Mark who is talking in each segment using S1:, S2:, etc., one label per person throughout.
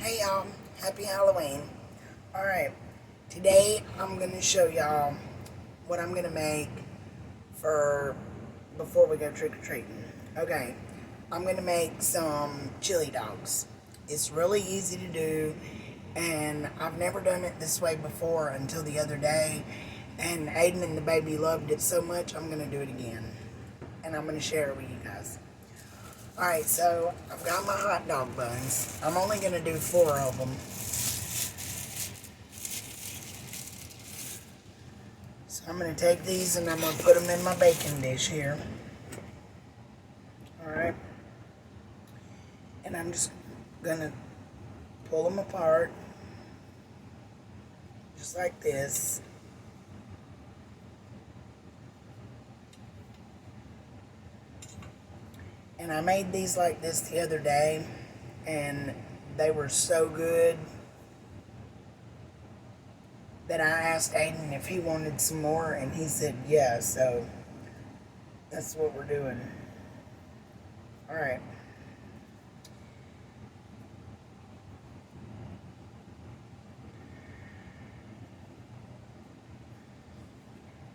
S1: Hey y'all, happy Halloween. Alright, today I'm going to show y'all what I'm going to make for before we go trick-or-treating. Okay, I'm going to make some chili dogs. It's really easy to do, and I've never done it this way before until the other day, and Aiden and the baby loved it so much I'm going to do it again, and I'm going to share it with you guys. Alright, so I've got my hot dog buns. I'm only going to do 4 of them. So I'm going to take these and I'm going to put them in my baking dish here. Alright. And I'm just going to pull them apart. Just like this. And I made these like this the other day, and they were so good that I asked Aiden if he wanted some more, and he said yeah, so that's what we're doing. Alright.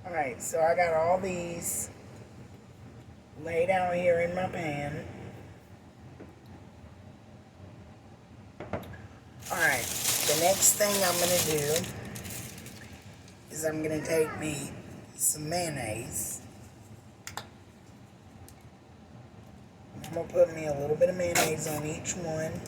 S1: Alright, so I got all these laid out here in my pan. Alright, the next thing I'm going to do is I'm going to take me some mayonnaise. I'm going to put me a little bit of mayonnaise on each one.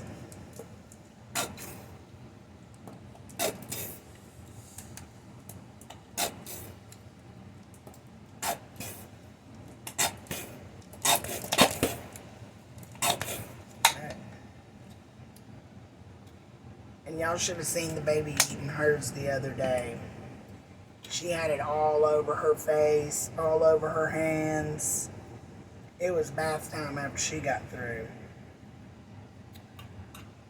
S1: And y'all should have seen the baby eating hers the other day. She had it all over her face, all over her hands. It was bath time after she got through.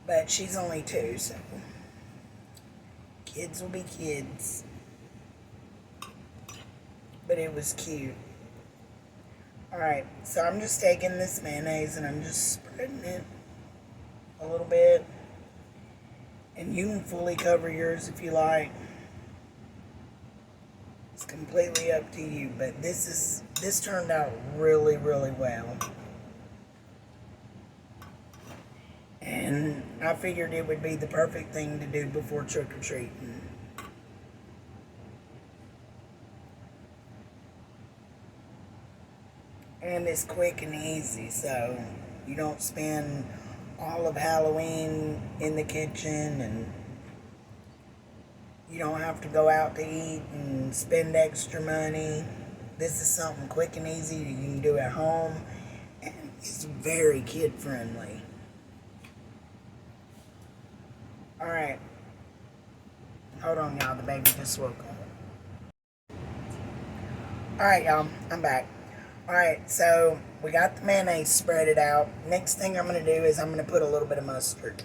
S1: But she's only 2, so kids will be kids. But it was cute. Alright, so I'm just taking this mayonnaise and I'm just spreading it a little bit. And you can fully cover yours if you like. It's completely up to you, but this turned out really, really well. And I figured it would be the perfect thing to do before trick-or-treating. And it's quick and easy, so you don't spend all of Halloween in the kitchen, and you don't have to go out to eat and spend extra money. This is something quick and easy that you can do at home, and it's very kid friendly. Alright, hold on y'all, the baby just woke up. Alright y'all, I'm back. Alright, so we got the mayonnaise spread out. Next thing I'm going to do is I'm going to put a little bit of mustard.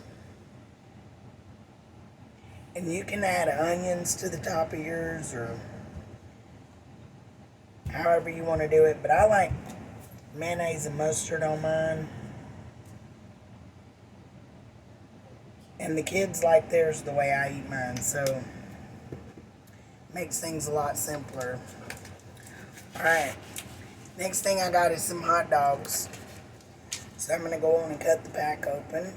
S1: And you can add onions to the top of yours, or however you want to do it. But I like mayonnaise and mustard on mine. And the kids like theirs the way I eat mine, so it makes things a lot simpler. Alright. Next thing I got is some hot dogs. So I'm going to go on and cut the pack open.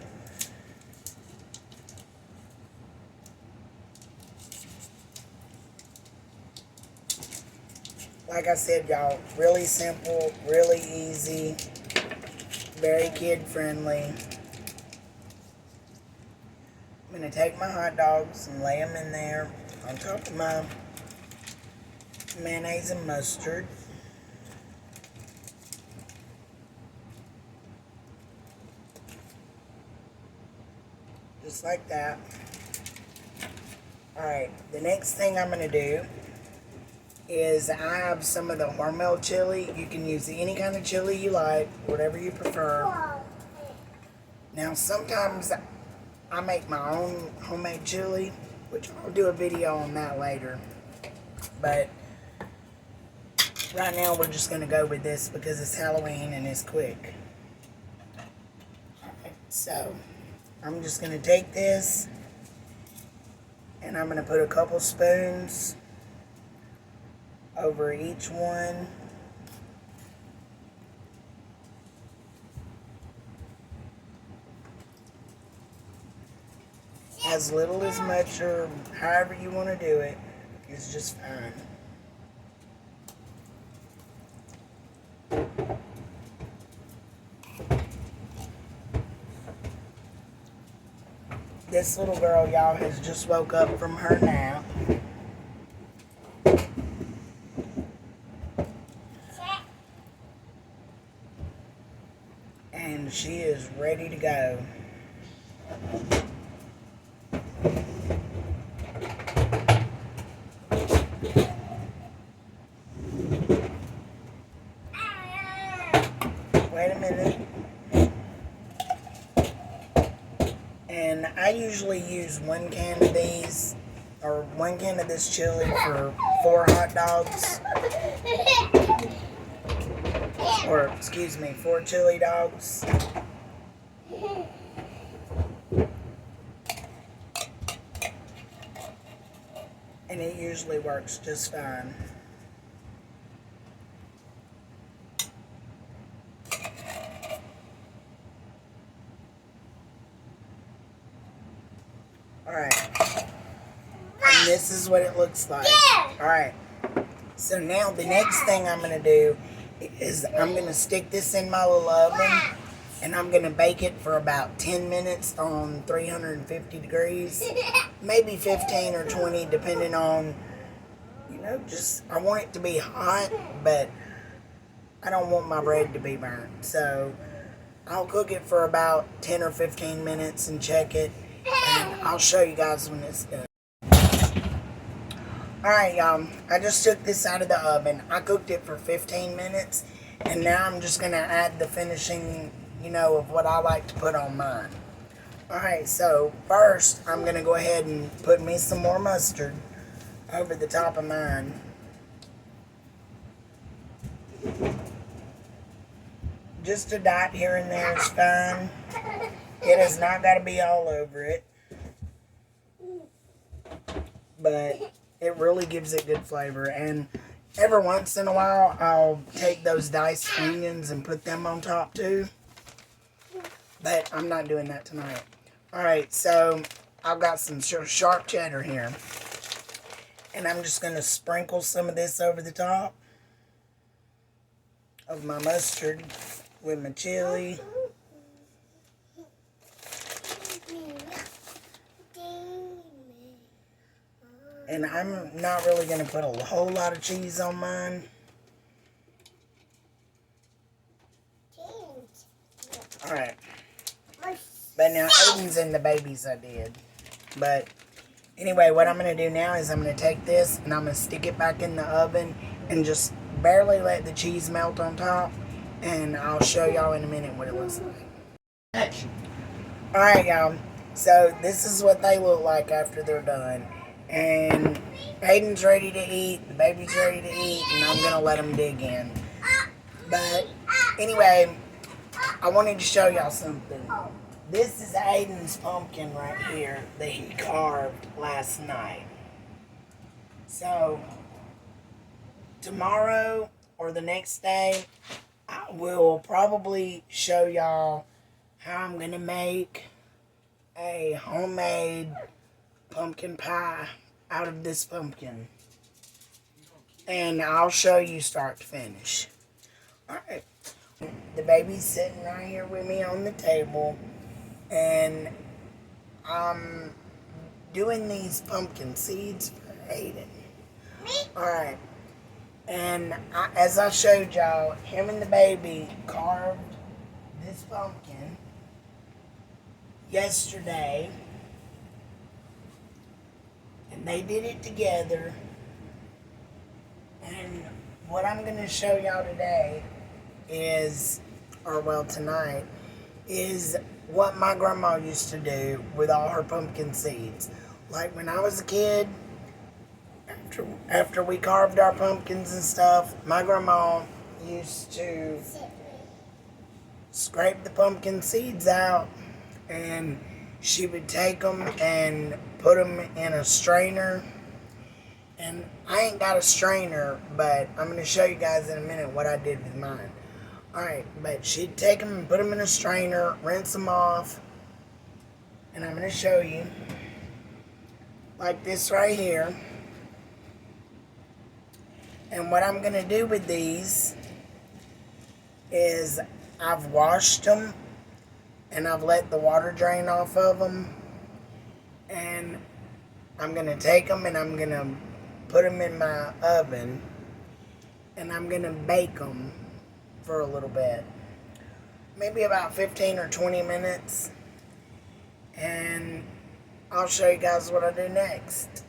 S1: Like I said, y'all, really simple, really easy, very kid friendly. I'm going to take my hot dogs and lay them in there on top of my mayonnaise and mustard. Just like that. Alright, the next thing I'm going to do is I have some of the Hormel chili. You can use any kind of chili you like, whatever you prefer. Now, sometimes I make my own homemade chili, which I'll do a video on that later. But right now, we're just going to go with this because it's Halloween and it's quick. Alright, so I'm just going to take this and I'm going to put a couple spoons over each one. As little as much or however you want to do it is just fine. This little girl, y'all, has just woke up from her nap. And she is ready to go. Wait a minute. And I usually use 1 can of these, or 1 can of this chili for 4 hot dogs. Or, excuse me, 4 chili dogs. And it usually works just fine. Alright. And this is what it looks like. Alright. So now the next thing I'm going to do is I'm going to stick this in my little oven. And I'm going to bake it for about 10 minutes on 350 degrees. Maybe 15 or 20 depending on, you know, just, I want it to be hot, but I don't want my bread to be burnt. So I'll cook it for about 10 or 15 minutes and check it. And I'll show you guys when it's done. Alright, y'all. I just took this out of the oven. I cooked it for 15 minutes. And now I'm just going to add the finishing, you know, of what I like to put on mine. Alright, so first I'm going to go ahead and put me some more mustard over the top of mine. Just a dot here and there is fine. It has not got to be all over it. But it really gives it good flavor. And every once in a while, I'll take those diced onions and put them on top too. But I'm not doing that tonight. Alright, so I've got some sharp cheddar here. And I'm just going to sprinkle some of this over the top of my mustard with my chili. And I'm not really going to put a whole lot of cheese on mine. Alright. But now Aiden's and the babies I did. But anyway, what I'm going to do now is I'm going to take this and I'm going to stick it back in the oven and just barely let the cheese melt on top. And I'll show y'all in a minute what it looks like. Alright, y'all. So this is what they look like after they're done. And Aiden's ready to eat, the baby's ready to eat, and I'm going to let them dig in. But anyway, I wanted to show y'all something. This is Aiden's pumpkin right here that he carved last night. So tomorrow or the next day, I will probably show y'all how I'm going to make a homemade pumpkin pie out of this pumpkin. And I'll show you start to finish. Alright. The baby's sitting right here with me on the table. And I'm doing these pumpkin seeds for Aiden. Alright. And as I showed y'all, him and the baby carved this pumpkin yesterday. And they did it together. And what I'm going to show y'all today is, or well tonight, is what my grandma used to do with all her pumpkin seeds. Like when I was a kid, after we carved our pumpkins and stuff, my grandma used to scrape the pumpkin seeds out and she would take them and put them in a strainer. And I ain't got a strainer, but I'm going to show you guys in a minute what I did with mine. Alright, but she'd take them and put them in a strainer, rinse them off. And I'm going to show you. Like this right here. And what I'm going to do with these is I've washed them and I've let the water drain off of them. And I'm going to take them and I'm going to put them in my oven. And I'm going to bake them for a little bit. Maybe about 15 or 20 minutes. And I'll show you guys what I do next.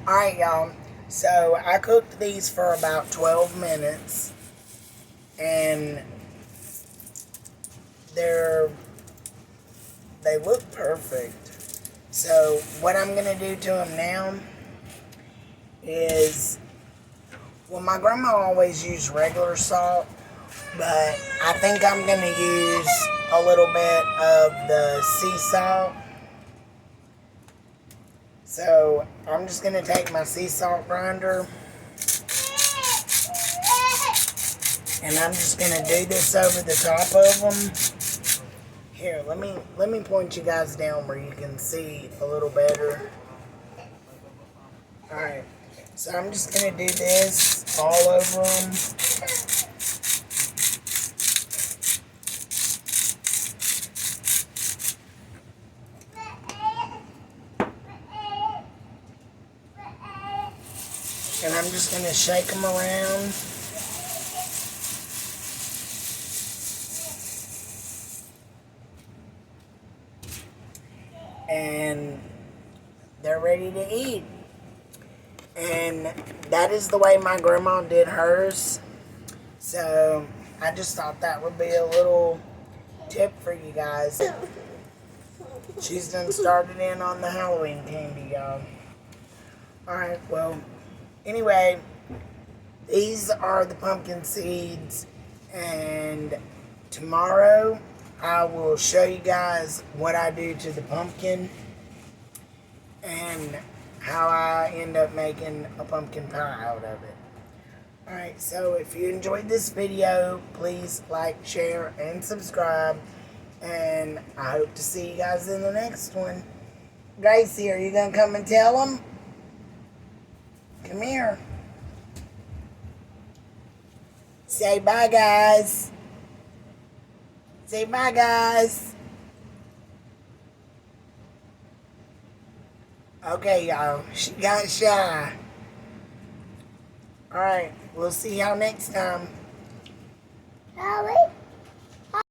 S1: Alright, y'all. So I cooked these for about 12 minutes. And they look perfect. So what I'm going to do to them now is, well, my grandma always used regular salt, but I think I'm going to use a little bit of the sea salt. So I'm just going to take my sea salt grinder and I'm just going to do this over the top of them. Here, let me point you guys down where you can see a little better. Alright, so I'm just going to do this all over them. And I'm just going to shake them around. And they're ready to eat. And that is the way my grandma did hers. So I just thought that would be a little tip for you guys. She's done started in on the Halloween candy, y'all. Alright, well, anyway, these are the pumpkin seeds. And tomorrow I will show you guys what I do to the pumpkin and how I end up making a pumpkin pie out of it. Alright, so if you enjoyed this video, please like, share, and subscribe. And I hope to see you guys in the next one. Gracie, are you going to come and tell them? Come here. Say bye, guys. Say bye, guys. Okay, y'all. She got shy. Alright, we'll see y'all next time.
S2: Alright.